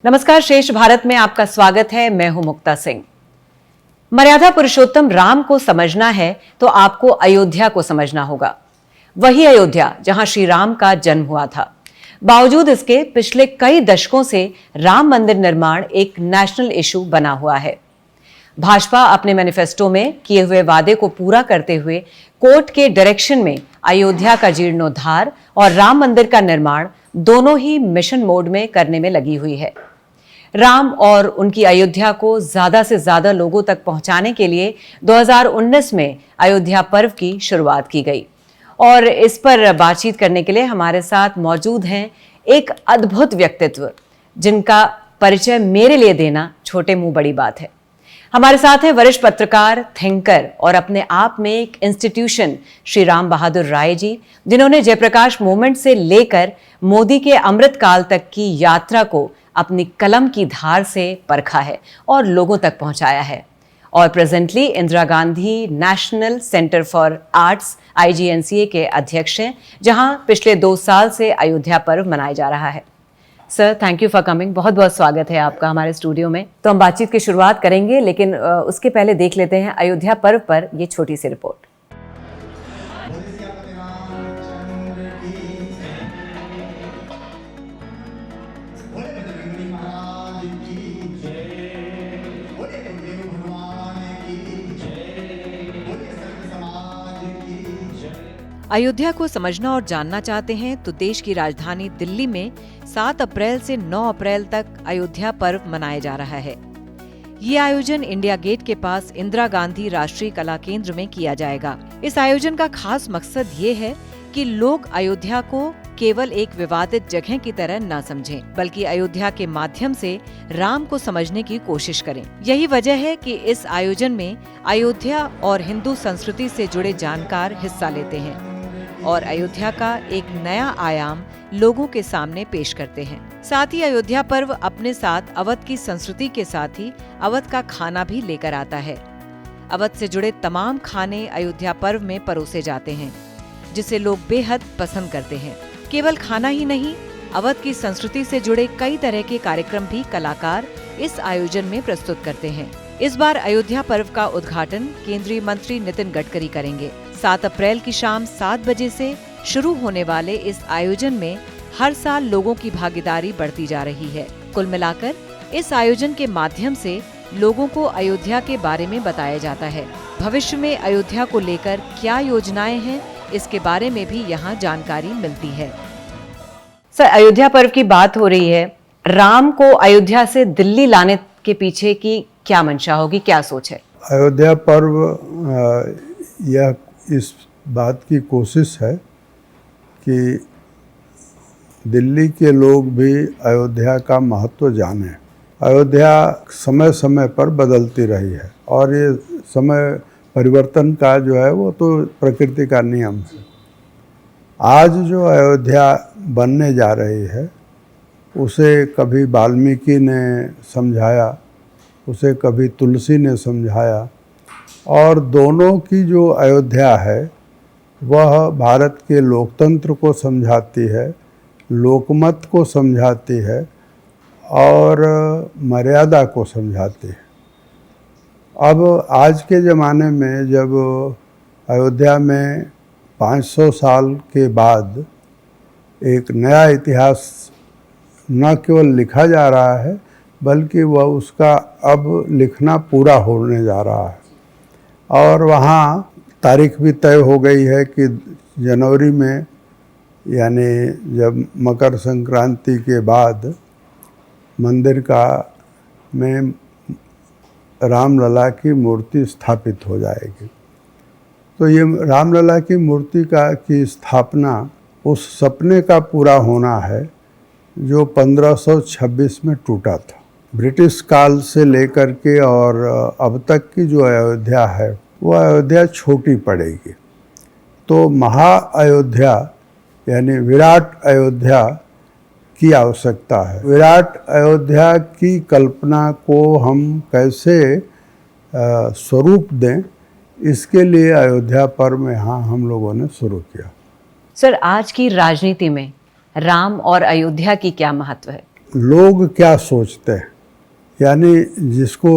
नमस्कार, श्रेष्ठ भारत में आपका स्वागत है। मैं हूं मुक्ता सिंह। मर्यादा पुरुषोत्तम राम को समझना है तो आपको अयोध्या को समझना होगा। वही अयोध्या जहां श्री राम का जन्म हुआ था। बावजूद इसके पिछले कई दशकों से राम मंदिर निर्माण एक नेशनल इशू बना हुआ है। भाजपा अपने मैनिफेस्टो में किए हुए वादे को पूरा करते हुए कोर्ट के डायरेक्शन में अयोध्या का जीर्णोद्धार और राम मंदिर का निर्माण दोनों ही मिशन मोड में करने में लगी हुई है। राम और उनकी अयोध्या को ज्यादा से ज्यादा लोगों तक पहुंचाने के लिए 2019 में अयोध्या पर्व की शुरुआत की गई और इस पर बातचीत करने के लिए हमारे साथ मौजूद हैं एक अद्भुत व्यक्तित्व जिनका परिचय मेरे लिए देना छोटे मुंह बड़ी बात है। हमारे साथ हैं वरिष्ठ पत्रकार, थिंकर और अपने आप में एक इंस्टीट्यूशन श्री राम बहादुर राय जी, जिन्होंने जयप्रकाश मूवमेंट से लेकर मोदी के अमृतकाल तक की यात्रा को अपनी कलम की धार से परखा है और लोगों तक पहुंचाया है। और presently Indira Gandhi national centre for arts IGNCA के अध्यक्ष हैं, जहां पिछले 2 साल से अयोध्या पर्व मनाया जा रहा है। Sir, thank you for coming. बहुत बहुत स्वागत है आपका हमारे स्टूडियो में। तो हम बातचीत की शुरुआत करेंगे, लेकिन उसके पहले देख लेते हैं अयोध्या पर्व पर ये छोटी सी रिपोर्ट। अयोध्या को समझना और जानना चाहते हैं तो देश की राजधानी दिल्ली में 7 अप्रैल से 9 अप्रैल तक अयोध्या पर्व मनाया जा रहा है। ये आयोजन इंडिया गेट के पास इंदिरा गांधी राष्ट्रीय कला केंद्र में किया जाएगा। इस आयोजन का खास मकसद ये है कि लोग अयोध्या को केवल एक विवादित जगह की तरह न समझें, बल्कि अयोध्या के माध्यम से राम को समझने की कोशिश करें। यही वजह है कि इस आयोजन में अयोध्या और हिंदू संस्कृति से जुड़े जानकार हिस्सा लेते हैं और अयोध्या का एक नया आयाम लोगों के सामने पेश करते हैं। साथ ही अयोध्या पर्व अपने साथ अवध की संस्कृति के साथ ही अवध का खाना भी लेकर आता है। अवध से जुड़े तमाम खाने अयोध्या पर्व में परोसे जाते हैं, जिसे लोग बेहद पसंद करते हैं। केवल खाना ही नहीं, अवध की संस्कृति से जुड़े कई तरह के कार्यक्रम भी कलाकार इस आयोजन में प्रस्तुत करते हैं। इस बार अयोध्या पर्व का उद्घाटन केंद्रीय मंत्री नितिन गडकरी करेंगे। 7 अप्रैल की शाम 7 बजे से शुरू होने वाले इस आयोजन में हर साल लोगों की भागीदारी बढ़ती जा रही है। कुल मिलाकर इस आयोजन के माध्यम से लोगों को अयोध्या के बारे में बताया जाता है। भविष्य में अयोध्या को लेकर क्या योजनाएं हैं, इसके बारे में भी यहाँ जानकारी मिलती है। सर, अयोध्या पर्व की बात हो रही है। राम को अयोध्या से दिल्ली लाने के पीछे की क्या मंशा होगी, क्या सोच है? अयोध्या पर्व यह इस बात की कोशिश है कि दिल्ली के लोग भी अयोध्या का महत्व जानें। अयोध्या समय समय पर बदलती रही है और ये समय परिवर्तन का जो है वो तो प्रकृति का नियम है। आज जो अयोध्या बनने जा रही है उसे कभी वाल्मीकि ने समझाया, उसे कभी तुलसी ने समझाया, और दोनों की जो अयोध्या है वह भारत के लोकतंत्र को समझाती है, लोकमत को समझाती है और मर्यादा को समझाती है। अब आज के ज़माने में जब अयोध्या में 500 साल के बाद एक नया इतिहास न केवल लिखा जा रहा है बल्कि वह उसका अब लिखना पूरा होने जा रहा है, और वहाँ तारीख भी तय हो गई है कि जनवरी में, यानी जब मकर संक्रांति के बाद मंदिर का में रामलला की मूर्ति स्थापित हो जाएगी। तो ये रामलला की मूर्ति की स्थापना उस सपने का पूरा होना है जो 1526 में टूटा था। ब्रिटिश काल से लेकर के और अब तक की जो अयोध्या है वो अयोध्या छोटी पड़ेगी। तो महा अयोध्या यानी विराट अयोध्या की आवश्यकता है। विराट अयोध्या की कल्पना को हम कैसे स्वरूप दें, इसके लिए अयोध्या पर्व यहाँ हम लोगों ने शुरू किया। सर, आज की राजनीति में राम और अयोध्या की क्या महत्व है? लोग क्या सोचते हैं, यानी जिसको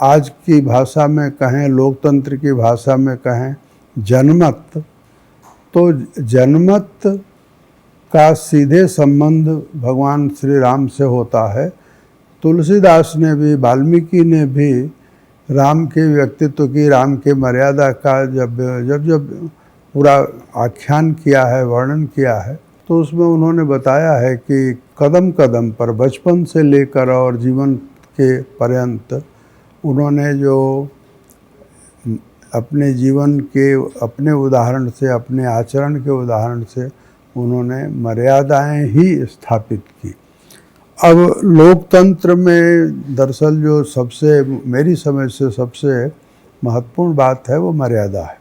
आज की भाषा में कहें, लोकतंत्र की भाषा में कहें जनमत, तो जनमत का सीधे संबंध भगवान श्री राम से होता है। तुलसीदास ने भी, वाल्मीकि ने भी राम के व्यक्तित्व की, राम के मर्यादा का जब पूरा आख्यान किया है, वर्णन किया है, तो उसमें उन्होंने बताया है कि कदम कदम पर, बचपन से लेकर और जीवन के पर्यंत, उन्होंने जो अपने जीवन के, अपने उदाहरण से, अपने आचरण के उदाहरण से उन्होंने मर्यादाएं ही स्थापित की। अब लोकतंत्र में दरअसल जो सबसे, मेरी समझ से सबसे महत्वपूर्ण बात है वो मर्यादा है।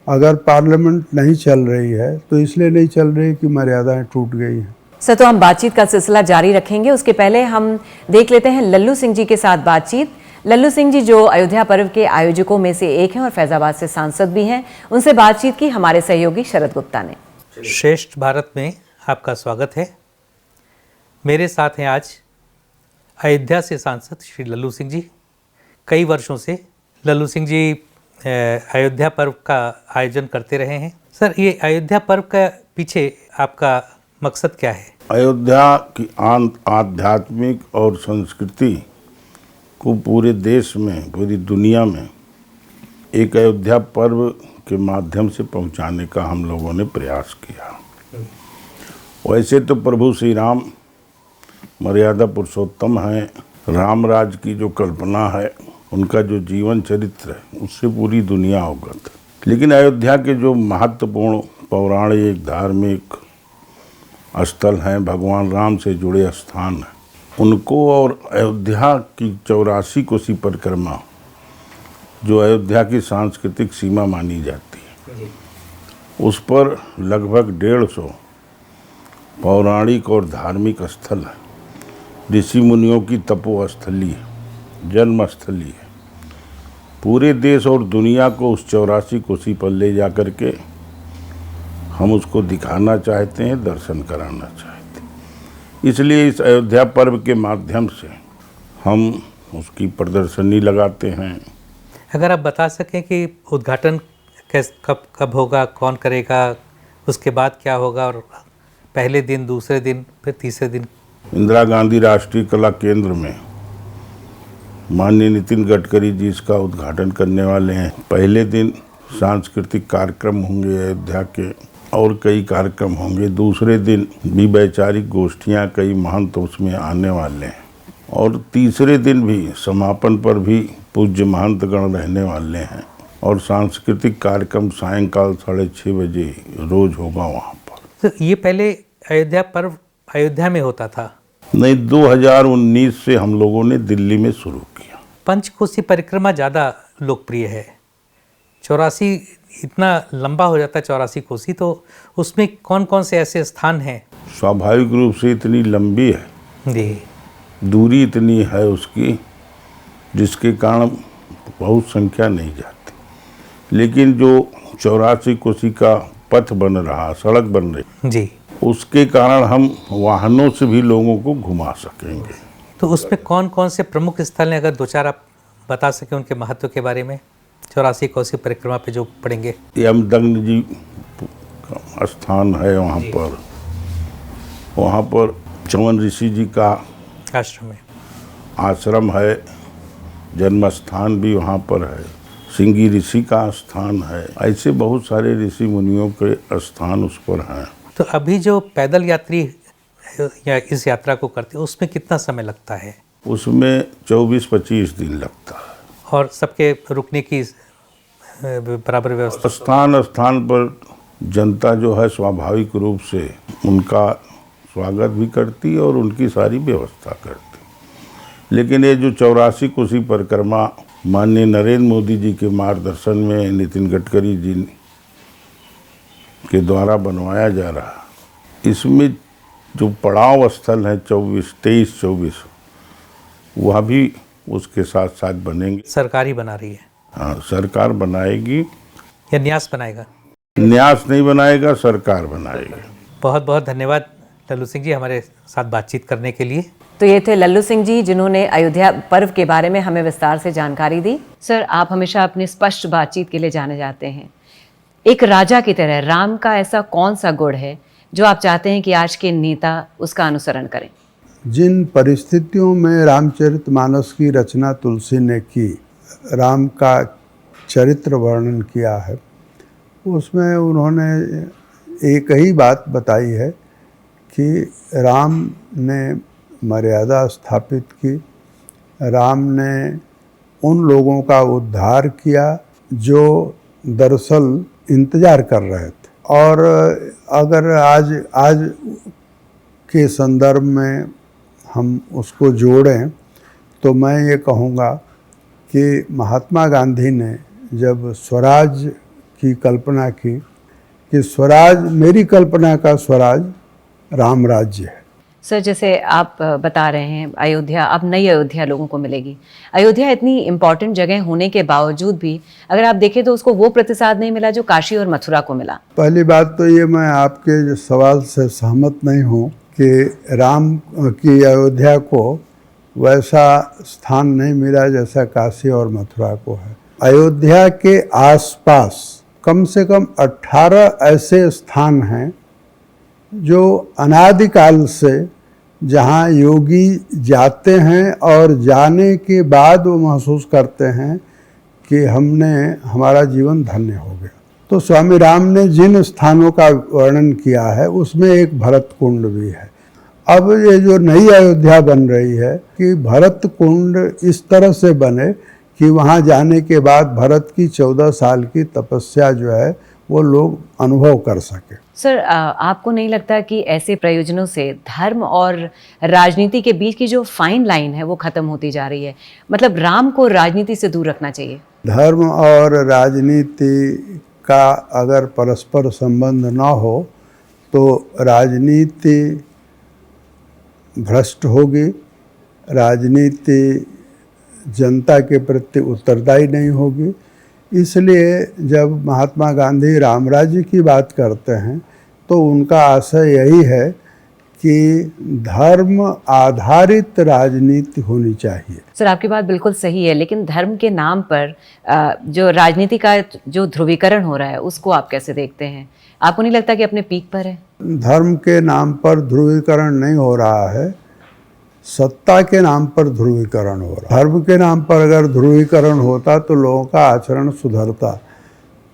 अगर पार्लियामेंट नहीं चल रही है तो इसलिए नहीं चल रही कि मर्यादाएं टूट गई हैं। सर, तो हम बातचीत का सिलसिला जारी रखेंगे। उसके पहले हम देख लेते हैं लल्लू सिंह जी के साथ बातचीत। लल्लू सिंह जी जो अयोध्या पर्व के आयोजकों में से एक हैं और फैजाबाद से सांसद भी हैं, उनसे बातचीत की हमारे सहयोगी शरद गुप्ता ने। श्रेष्ठ भारत में आपका स्वागत है। मेरे साथ हैं आज अयोध्या से सांसद श्री लल्लू सिंह जी। कई वर्षों से लल्लू सिंह जी अयोध्या पर्व का आयोजन करते रहे हैं। सर, ये अयोध्या पर्व का पीछे आपका मकसद क्या है? अयोध्या की आध्यात्मिक और संस्कृति को पूरे देश में, पूरी दुनिया में एक अयोध्या पर्व के माध्यम से पहुंचाने का हम लोगों ने प्रयास किया। वैसे तो प्रभु श्री राम मर्यादा पुरुषोत्तम हैं। राम राज की जो कल्पना है, उनका जो जीवन चरित्र है, उससे पूरी दुनिया अवगत है। लेकिन अयोध्या के जो महत्वपूर्ण पौराणिक धार्मिक स्थल हैं, भगवान राम से जुड़े स्थान हैं, उनको, और अयोध्या की 84 कोसी परिक्रमा जो अयोध्या की सांस्कृतिक सीमा मानी जाती है, उस पर लगभग 150 पौराणिक और धार्मिक स्थल है। ऋषि मुनियों की तपोस्थली है, जन्मस्थली है। पूरे देश और दुनिया को उस 84 कोसी पर ले जा कर के हम उसको दिखाना चाहते हैं, दर्शन कराना चाहते हैं। इसलिए इस अयोध्या पर्व के माध्यम से हम उसकी प्रदर्शनी लगाते हैं। अगर आप बता सकें कि उद्घाटन कब होगा, कौन करेगा, उसके बाद क्या होगा, और पहले दिन, दूसरे दिन, फिर तीसरे दिन? इंदिरा गांधी राष्ट्रीय कला केंद्र में माननीय नितिन गडकरी जी इसका उद्घाटन करने वाले हैं। पहले दिन सांस्कृतिक कार्यक्रम होंगे अयोध्या के, और कई कार्यक्रम होंगे। दूसरे दिन भी वैचारिक गोष्ठियां, कई महंत उसमें आने वाले हैं। और तीसरे दिन भी समापन पर भी पूज्य महंतगण रहने वाले हैं। और सांस्कृतिक कार्यक्रम सायंकाल 6:30 बजे रोज होगा वहाँ पर। तो ये पहले अयोध्या पर्व अयोध्या में होता था? नहीं, 2019 से हम लोगों ने दिल्ली में शुरू किया। पंचकोसी परिक्रमा ज़्यादा लोकप्रिय है। 84 इतना लंबा हो जाता है, 84 कोसी, तो उसमें कौन कौन से ऐसे स्थान हैं? स्वाभाविक रूप से इतनी लंबी है जी, दूरी इतनी है उसकी, जिसके कारण बहुत संख्या नहीं जाती। लेकिन जो 84 कोसी का पथ बन रहा, सड़क बन रही जी, उसके कारण हम वाहनों से भी लोगों को घुमा सकेंगे। तो उसमें कौन कौन से प्रमुख स्थल हैं, अगर दो चार आप बता सकें उनके महत्व के बारे में? 84 कोसी परिक्रमा पे जो पड़ेंगे। यमदग्नि जी का स्थान है वहाँ पर चवन ऋषि जी का आश्रम है, जन्म स्थान भी वहाँ पर है। सिंगी ऋषि का स्थान है। ऐसे बहुत सारे ऋषि मुनियों के स्थान उस पर हैं। तो अभी जो पैदल यात्री या इस यात्रा को करते हैं, उसमें कितना समय लगता है? उसमें 24-25 दिन लगता है। और सबके रुकने की बराबर व्यवस्था? स्थान स्थान पर जनता जो है स्वाभाविक रूप से उनका स्वागत भी करती और उनकी सारी व्यवस्था करती। लेकिन ये जो 84 कोसी परिक्रमा माननीय नरेंद्र मोदी जी के मार्गदर्शन में नितिन गडकरी जी के द्वारा बनवाया जा रहा, इसमें जो पड़ाव स्थल हैं 23-24 वह भी उसके साथ साथ बनेंगे। सरकार ही बना रही है? हाँ, सरकार बनाएगी। या न्यास बनाएगा? न्यास नहीं बनाएगा, सरकार बनाएगी। बहुत बहुत धन्यवाद लल्लू सिंह जी हमारे साथ बातचीत करने के लिए। तो ये थे लल्लू सिंह जी जिन्होंने अयोध्या पर्व के बारे में हमें विस्तार से जानकारी दी। सर, आप हमेशा अपनी स्पष्ट बातचीत के लिए जाने जाते हैं। एक राजा की तरह राम का ऐसा कौन सा गुण है जो आप चाहते हैं कि आज के नेता उसका अनुसरण करें? जिन परिस्थितियों में रामचरितमानस की रचना तुलसी ने की, राम का चरित्र वर्णन किया है, उसमें उन्होंने एक ही बात बताई है कि राम ने मर्यादा स्थापित की, राम ने उन लोगों का उद्धार किया जो दरअसल इंतज़ार कर रहे थे। और अगर आज के संदर्भ में हम उसको जोड़ें तो मैं ये कहूँगा कि महात्मा गांधी ने जब स्वराज की कल्पना की कि स्वराज, मेरी कल्पना का स्वराज राम राज्य है। सर, जैसे आप बता रहे हैं अयोध्या, अब नई अयोध्या लोगों को मिलेगी। अयोध्या इतनी इम्पॉर्टेंट जगह होने के बावजूद भी अगर आप देखें तो उसको वो प्रतिसाद नहीं मिला जो काशी और मथुरा को मिला। पहली बात तो ये, मैं आपके जो सवाल से सहमत नहीं हूँ कि राम की अयोध्या को वैसा स्थान नहीं मिला जैसा काशी और मथुरा को है। अयोध्या के आसपास कम से कम 18 ऐसे स्थान हैं जो अनादिकाल से, जहाँ योगी जाते हैं और जाने के बाद वो महसूस करते हैं कि हमारा जीवन धन्य हो गया। तो स्वामी राम ने जिन स्थानों का वर्णन किया है उसमें एक भरत कुंड भी है। अब ये जो नई अयोध्या बन रही है कि भरत कुंड इस तरह से बने कि वहाँ जाने के बाद भरत की 14 साल की तपस्या जो है वो लोग अनुभव कर सके। सर, आपको नहीं लगता कि ऐसे प्रयोजनों से धर्म और राजनीति के बीच की जो फाइन लाइन है वो खत्म होती जा रही है? मतलब राम को राजनीति से दूर रखना चाहिए। धर्म और राजनीति का अगर परस्पर संबंध न हो तो राजनीति भ्रष्ट होगी, राजनीति जनता के प्रति उत्तरदायी नहीं होगी। इसलिए जब महात्मा गांधी राम राज्य की बात करते हैं तो उनका आशय यही है कि धर्म आधारित राजनीति होनी चाहिए। सर, आपकी बात बिल्कुल सही है, लेकिन धर्म के नाम पर जो राजनीति का जो ध्रुवीकरण हो रहा है उसको आप कैसे देखते हैं? आपको नहीं लगता कि अपने पीक पर है? धर्म के नाम पर ध्रुवीकरण नहीं हो रहा है, सत्ता के नाम पर ध्रुवीकरण हो रहा है। धर्म के नाम पर अगर ध्रुवीकरण होता तो लोगों का आचरण सुधरता।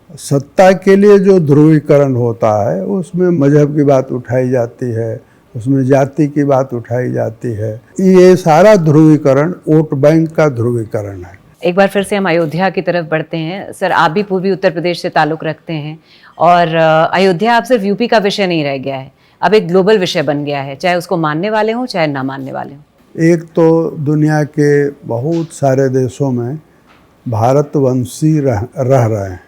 सत्ता के लिए जो ध्रुवीकरण होता है उसमें मजहब की बात उठाई जाती है, उसमें जाति की बात उठाई जाती है। ये सारा ध्रुवीकरण वोट बैंक का ध्रुवीकरण है। एक बार फिर से हम अयोध्या की तरफ बढ़ते हैं। सर, आप भी पूर्वी उत्तर प्रदेश से ताल्लुक़ रखते हैं और अयोध्या अब सिर्फ यूपी का विषय नहीं रह गया है, अब एक ग्लोबल विषय बन गया है, चाहे उसको मानने वाले हों चाहे ना मानने वाले हों। एक तो दुनिया के बहुत सारे देशों में भारतवंशी रह रहे हैं,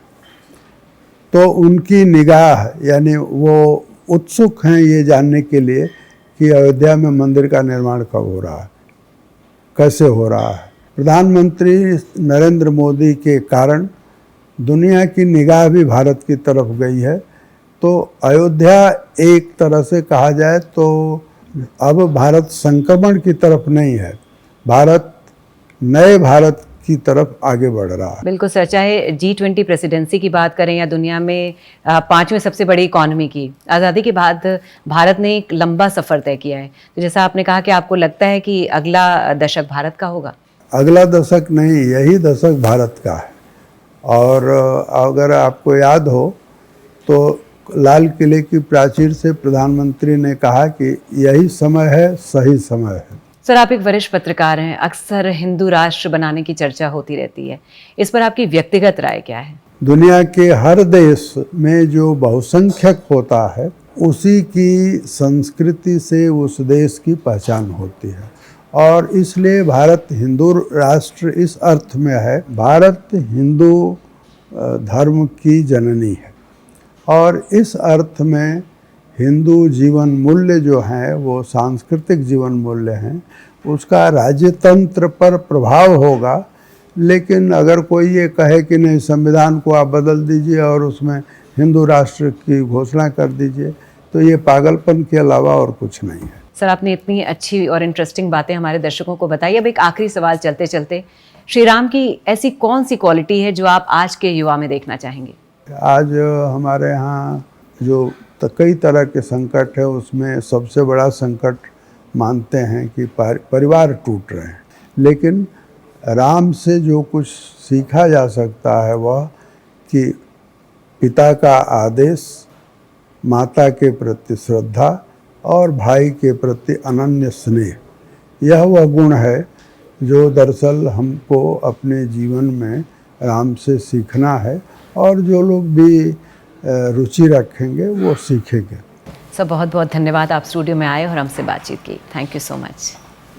तो उनकी निगाह, यानी वो उत्सुक हैं ये जानने के लिए कि अयोध्या में मंदिर का निर्माण कब हो रहा है, कैसे हो रहा है। प्रधानमंत्री नरेंद्र मोदी के कारण दुनिया की निगाह भी भारत की तरफ गई है। तो अयोध्या एक तरह से कहा जाए तो अब भारत संक्रमण की तरफ नहीं है, भारत नए भारत की तरफ आगे बढ़ रहा है। बिल्कुल सर, चाहे G20 प्रेसिडेंसी की बात करें या दुनिया में 5वें सबसे बड़ी इकॉनमी की, आज़ादी के बाद भारत ने एक लंबा सफ़र तय किया है। तो जैसा आपने कहा कि आपको लगता है कि अगला दशक भारत का होगा? अगला दशक नहीं, यही दशक भारत का है। और अगर आपको याद हो तो लाल किले की प्राचीर से प्रधानमंत्री ने कहा कि यही समय है, सही समय है। सर, आप एक वरिष्ठ पत्रकार हैं, अक्सर हिंदू राष्ट्र बनाने की चर्चा होती रहती है, इस पर आपकी व्यक्तिगत राय क्या है? दुनिया के हर देश में जो बहुसंख्यक होता है उसी की संस्कृति से उस देश की पहचान होती है, और इसलिए भारत हिंदू राष्ट्र इस अर्थ में है, भारत हिंदू धर्म की जननी है, और इस अर्थ में हिंदू जीवन मूल्य जो हैं वो सांस्कृतिक जीवन मूल्य हैं, उसका राज्यतंत्र पर प्रभाव होगा। लेकिन अगर कोई ये कहे कि नहीं, संविधान को आप बदल दीजिए और उसमें हिंदू राष्ट्र की घोषणा कर दीजिए, तो ये पागलपन के अलावा और कुछ नहीं है। सर, आपने इतनी अच्छी और इंटरेस्टिंग बातें हमारे दर्शकों को बताई। अब एक आखिरी सवाल चलते चलते, श्री राम की ऐसी कौन सी क्वालिटी है जो आप आज के युवा में देखना चाहेंगे? आज हमारे यहाँ जो कई तरह के संकट है, उसमें सबसे बड़ा संकट मानते हैं कि परिवार टूट रहे हैं, लेकिन राम से जो कुछ सीखा जा सकता है वह कि पिता का आदेश, माता के प्रति श्रद्धा और भाई के प्रति अनन्य स्नेह, यह वह गुण है जो दरअसल हमको अपने जीवन में राम से सीखना है, और जो लोग भी रुचि रखेंगे वो सीखेंगे। सर, बहुत बहुत धन्यवाद, आप स्टूडियो में आए और हमसे बातचीत की। Thank you so much.